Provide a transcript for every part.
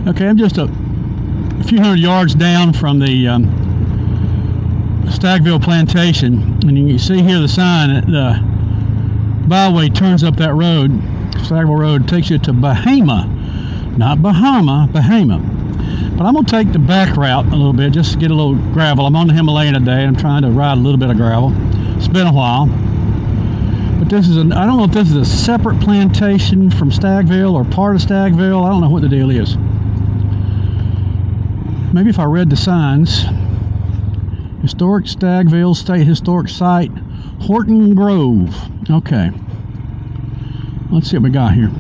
Okay, I'm just a few hundred yards down from the Stagville Plantation, and you can see here the sign that the byway turns up that road. Stagville Road takes you to Bahama, not Bahama, Bahama. But I'm going to take the back route a little bit just to get a little gravel. I'm on the Himalayan today. I'm trying to ride a little bit of gravel. It's been a while. But this is I don't know if this is a separate plantation from Stagville or part of Stagville. I don't know what the deal is. Maybe if I read the signs. Historic Stagville State Historic Site, Horton Grove. Okay. Let's see what we got here.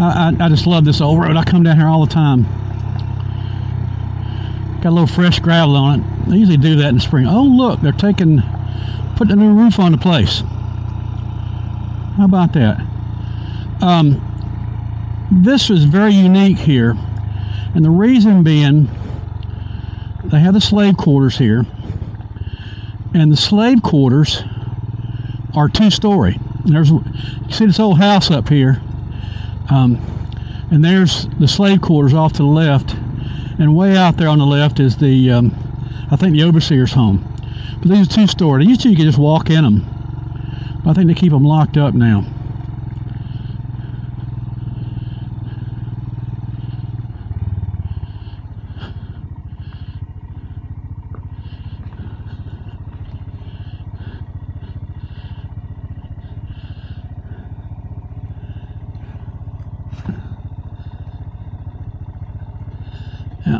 I just love this old road. I come down here all the time. Got a little fresh gravel on it. They usually do that in the spring. Oh, look, they're putting a new roof on the place. How about that? This is very unique here, and the reason being, they have the slave quarters here, and the slave quarters are two-story. You see this old house up here, and there's the slave quarters off to the left, and way out there on the left is the I think the overseer's home. But these are two-story. Used to you could just walk in them, but I think they keep them locked up now.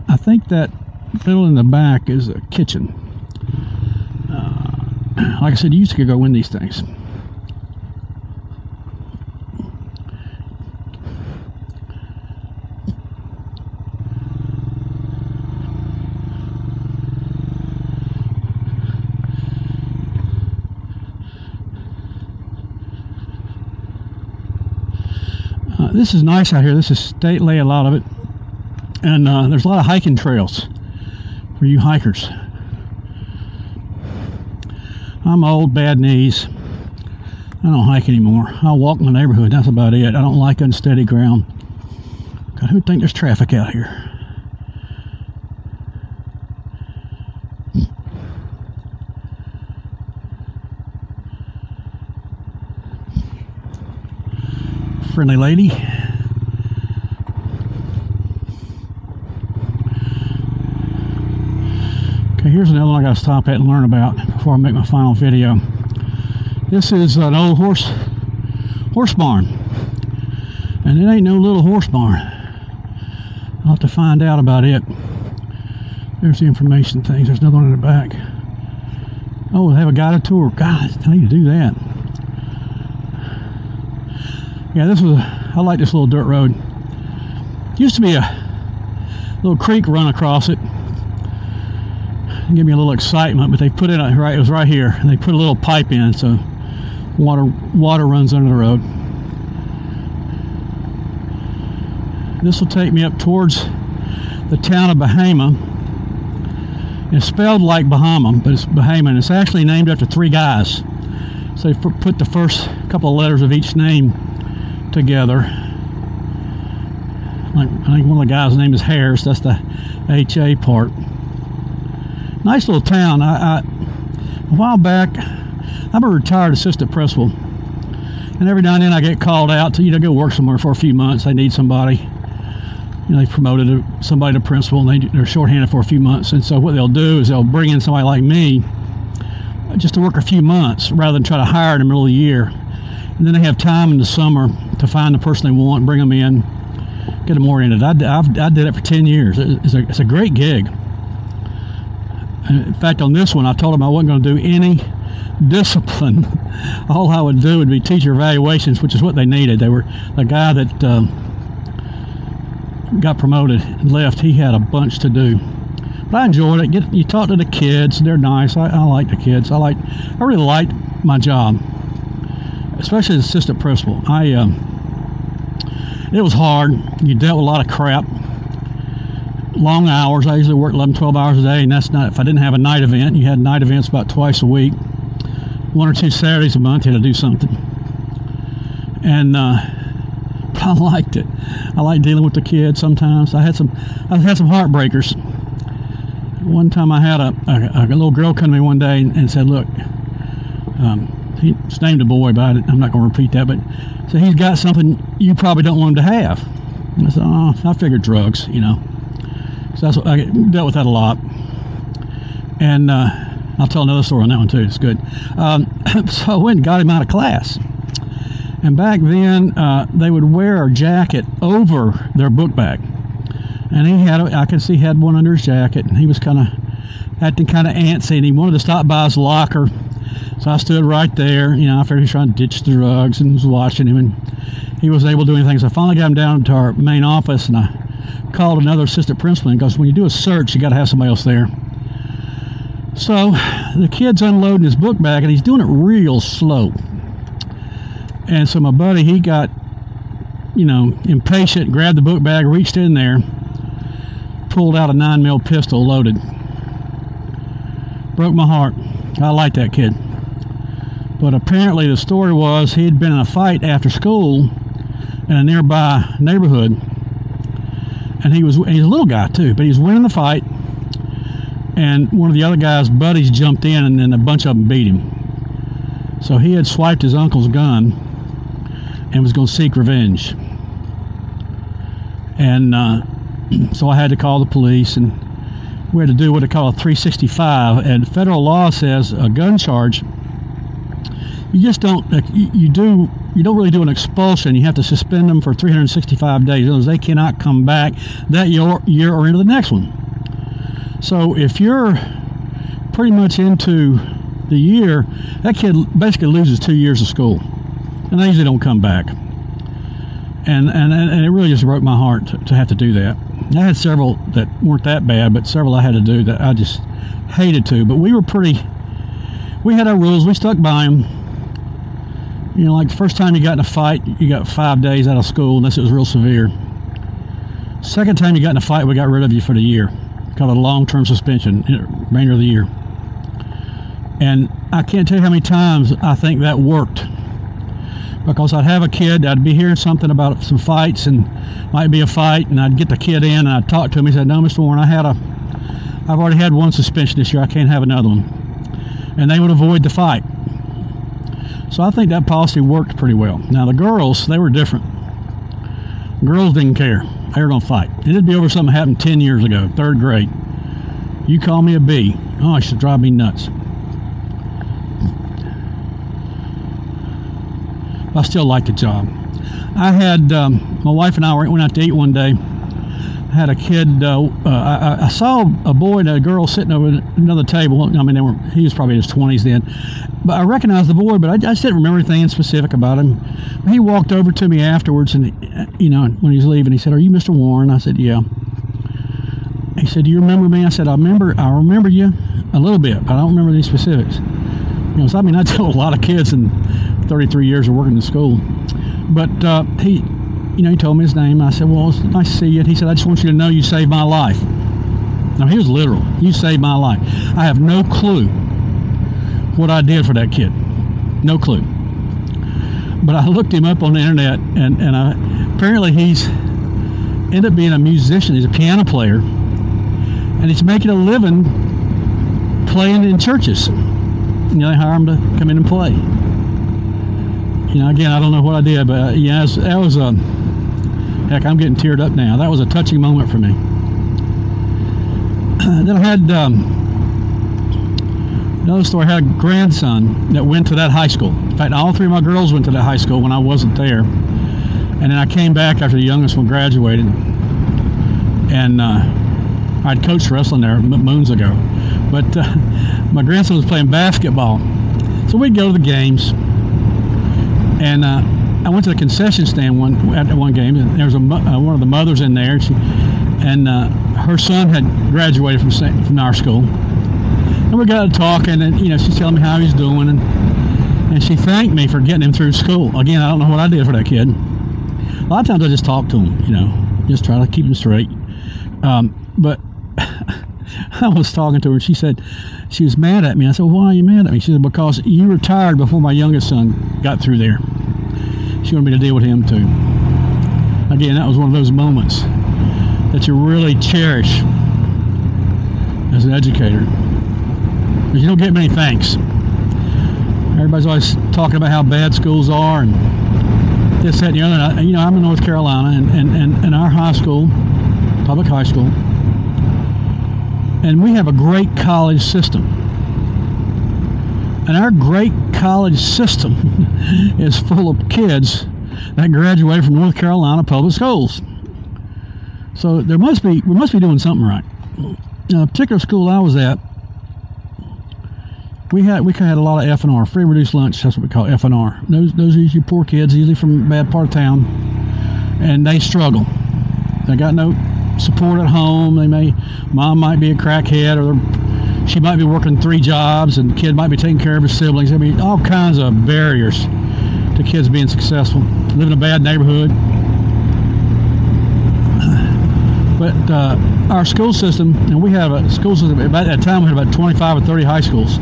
I think that building in the back is a kitchen. Like I said, you used to go in these things. This is nice out here. This is state lay, a lot of it. And there's a lot of hiking trails for you hikers. I'm old, bad knees. I don't hike anymore. I'll walk my neighborhood. That's about it. I don't like unsteady ground. God, who'd think there's traffic out here? Friendly lady. Okay, here's another one I got to stop at and learn about before I make my final video. This is an old horse barn, and it ain't no little horse barn. I'll have to find out about it. There's the information things. There's another one in the back. Oh, they have a guided tour. God, I need to do that. Yeah, I like this little dirt road. Used to be a little creek run across it. Give me a little excitement, but they put it right. It was right here, and they put a little pipe in, so water runs under the road. This will take me up towards the town of Bahama. It's spelled like Bahama, but it's Bahama, and it's actually named after three guys. So they put the first couple of letters of each name together. Like, I think one of the guys' name is Harris. That's the H-A part. Nice little town. A while back, I'm a retired assistant principal, and every now and then I get called out to go work somewhere for a few months. They need somebody. They promoted somebody to principal, and they're shorthanded for a few months. And so what they'll do is they'll bring in somebody like me just to work a few months rather than try to hire in the middle of the year. And then they have time in the summer to find the person they want, bring them in, get them oriented. I did it for 10 years. It's a great gig. In fact, on this one, I told them I wasn't going to do any discipline. All I would do would be teacher evaluations, which is what they needed. They were the guy that got promoted and left. He had a bunch to do, but I enjoyed it. You talk to the kids; they're nice. I like the kids. I really liked my job, especially as assistant principal. It was hard. You dealt with a lot of crap. Long hours. I usually work 11, 12 hours a day, and that's not if I didn't have a night event. You had night events about twice a week, 1 or 2 Saturdays a month. You had to do something, and but I liked it. I like dealing with the kids sometimes. I had some heartbreakers. One time I had a little girl come to me one day and said, look, he's named a boy, but I'm not going to repeat that, but so he's got something you probably don't want him to have. And I said, oh, I figured drugs, you know. So that's what I dealt with that a lot. And I'll tell another story on that one too. It's good. So I went and got him out of class. And back then, they would wear a jacket over their book bag. And I could see he had one under his jacket, and he was kind of acting kind of antsy, and he wanted to stop by his locker. So I stood right there. You know, I figured he was trying to ditch the drugs, and was watching him, and he wasn't able to do anything. So I finally got him down to our main office, and I called another assistant principal, and goes, when you do a search, you got to have somebody else there. So the kid's unloading his book bag, and he's doing it real slow. And so my buddy, he got, you know, impatient, grabbed the book bag, reached in there, pulled out a 9mm pistol, loaded. Broke my heart. I like that kid. But apparently the story was he had been in a fight after school in a nearby neighborhood. And he's a little guy too, but he was winning the fight. And one of the other guy's buddies jumped in, and then a bunch of them beat him. So he had swiped his uncle's gun and was going to seek revenge. And so I had to call the police, and we had to do what they call a 365. And federal law says a gun charge, you just don't, you don't really do an expulsion. You have to suspend them for 365 days. In other words, they cannot come back that year or into the next one. So if you're pretty much into the year, that kid basically loses 2 years of school, and they usually don't come back. And it really just broke my heart to have to do that. I had several that weren't that bad, but several I had to do that I just hated to. But we had our rules. We stuck by them. You know, like the first time you got in a fight, you got 5 days out of school unless it was real severe. Second time you got in a fight, we got rid of you for the year. Called a long-term suspension, remainder of the year. And I can't tell you how many times I think that worked. Because I'd have a kid, I'd be hearing something about some fights, and might be a fight, and I'd get the kid in, and I'd talk to him. He said, no, Mr. Warren, I've already had one suspension this year. I can't have another one. And they would avoid the fight. So I think that policy worked pretty well. Now the girls, they were different. Girls didn't care. They were going to fight. It'd be over something that happened 10 years ago, 3rd grade. You call me a B. Oh, it should drive me nuts. I still like the job. I had, my wife and I went out to eat one day. I had a kid, I saw a boy and a girl sitting over at another table. I mean, he was probably in his 20s then. But I recognized the boy, but I just didn't remember anything specific about him. He walked over to me afterwards, and, you know, when he was leaving, he said, are you Mr. Warren? I said, yeah. He said, do you remember me? I said, I remember you a little bit, but I don't remember any specifics. You know, so I mean, I told a lot of kids in 33 years of working in school. But he told me his name. I said, well, it's nice to see you. And he said, I just want you to know you saved my life. Now, he was literal. You saved my life. I have no clue what I did for that kid. No clue. But I looked him up on the internet, and apparently he's ended up being a musician. He's a piano player, and he's making a living playing in churches. You know, they hire him to come in and play. You know, again, I don't know what I did, but yeah, that was a heck. I'm getting teared up now. That was a touching moment for me. Then I had another story. I had a grandson that went to that high school. In fact, all 3 of my girls went to that high school when I wasn't there. And then I came back after the youngest one graduated, and I'd coached wrestling there moons ago. But my grandson was playing basketball, so we'd go to the games. And I went to the concession stand at one game, and there was one of the mothers in there, and her son had graduated from our school. And we got to talking, and she's telling me how he's doing, and she thanked me for getting him through school. Again, I don't know what I did for that kid. A lot of times I just talk to him, just try to keep him straight. But I was talking to her, and she said she was mad at me. I said, well, why are you mad at me? She said, because you retired before my youngest son got through there. She wanted me to deal with him too. again, that was one of those moments that you really cherish as an educator, because you don't get many thanks. Everybody's always talking about how bad schools are and this, that, and the other. And, you know, I'm in North Carolina, and our high school, public high school, and we have a great college system. And our great college system is full of kids that graduated from North Carolina public schools. So we must be doing something right. A particular school I was at, we had a lot of F&R, free and reduced lunch. That's what we call F&R. Those are usually poor kids, usually from a bad part of town, and they struggle. They got no support at home. Mom might be a crackhead, or she might be working 3 jobs, and the kid might be taking care of his siblings. I mean, all kinds of barriers to kids being successful. Live in a bad neighborhood. But our school system, and we have a school system, at that time we had about 25 or 30 high schools.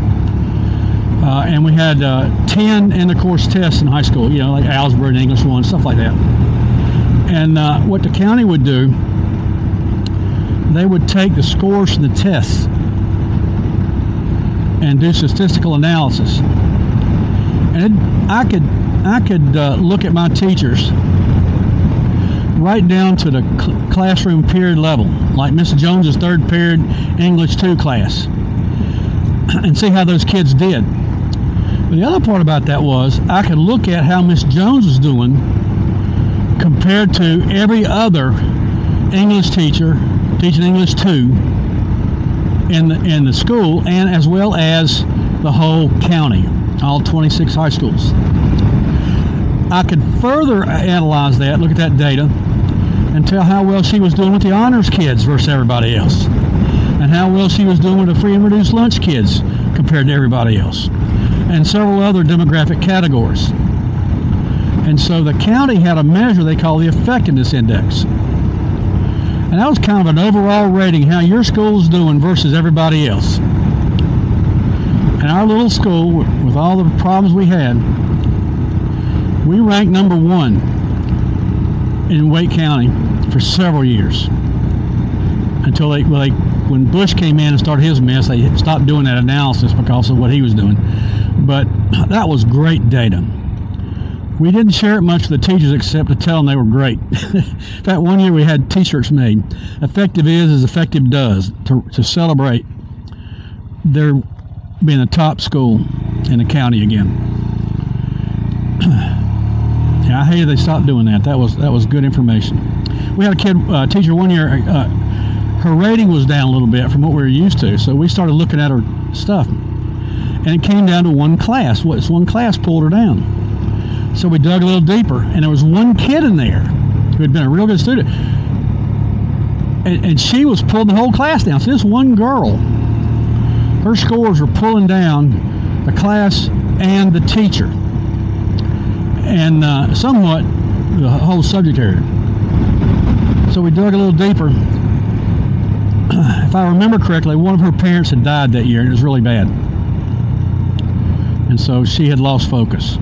And we had 10 end-of-course tests in high school, you know, like Algebra and English 1, stuff like that. And what the county would do, they would take the scores from the tests and do statistical analysis. And I could look at my teachers right down to the classroom period level, like Miss Jones's 3rd period English 2 class, and see how those kids did. But the other part about that was I could look at how Miss Jones was doing compared to every other English teacher teaching English 2 in the school, and as well as the whole county, all 26 high schools. I could further analyze that, look at that data, and tell how well she was doing with the honors kids versus everybody else, and how well she was doing with the free and reduced lunch kids compared to everybody else, and several other demographic categories. And so the county had a measure they call the effectiveness index. And that was kind of an overall rating, how your school's doing versus everybody else. And our little school, with all the problems we had, we ranked number 1 in Wake County for several years. Until when Bush came in and started his mess, they stopped doing that analysis because of what he was doing. But that was great data. We didn't share it much with the teachers except to tell them they were great. In fact, one year we had t-shirts made. Effective is as effective does, to celebrate their being the top school in the county again. Yeah, I hated they stopped doing that. That was good information. We had a teacher one year, her rating was down a little bit from what we were used to, so we started looking at her stuff. And it came down to one class. One class pulled her down. So we dug a little deeper, and there was one kid in there who had been a real good student. And she was pulling the whole class down. So this one girl, her scores were pulling down the class and the teacher, and somewhat the whole subject area. So we dug a little deeper. If I remember correctly, one of her parents had died that year, and it was really bad. And so she had lost focus.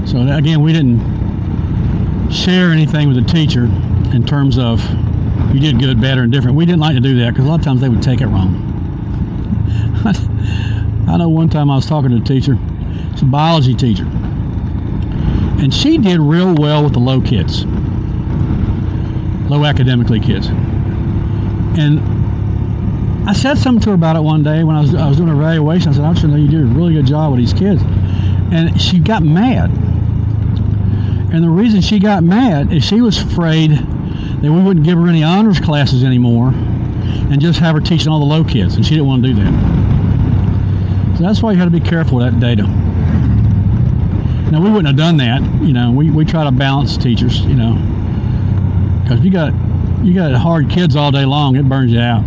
So again, we didn't share anything with the teacher in terms of you did good, bad, or indifferent. We didn't like to do that because a lot of times they would take it wrong. I know one time I was talking to a teacher, it's a biology teacher, and she did real well with the low kids, low academically kids. And I said something to her about it one day when I was doing an evaluation. I said, I should know you did a really good job with these kids. And she got mad. And the reason she got mad is she was afraid that we wouldn't give her any honors classes anymore and just have her teaching all the low kids, and she didn't want to do that. So that's why you had to be careful with that data. Now, we wouldn't have done that. You know, we try to balance teachers, you know, because you got hard kids all day long, it burns you out.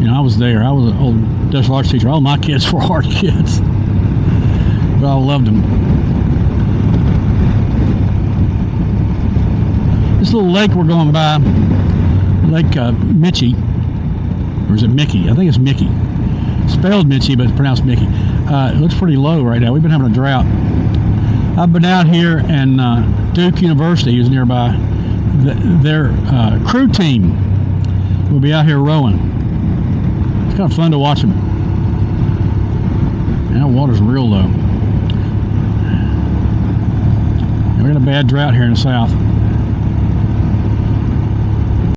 You know, I was there. I was an old industrial arts teacher. All my kids were hard kids, but I loved them. This little lake we're going by, Lake Mitchie, or is it Mickey? I think it's Mickey. Spelled Mitchie, but it's pronounced Mickey. It looks pretty low right now. We've been having a drought. I've been out here, and Duke University is nearby. Their crew team will be out here rowing. It's kind of fun to watch them. And that water's real low. We're in a bad drought here in the south.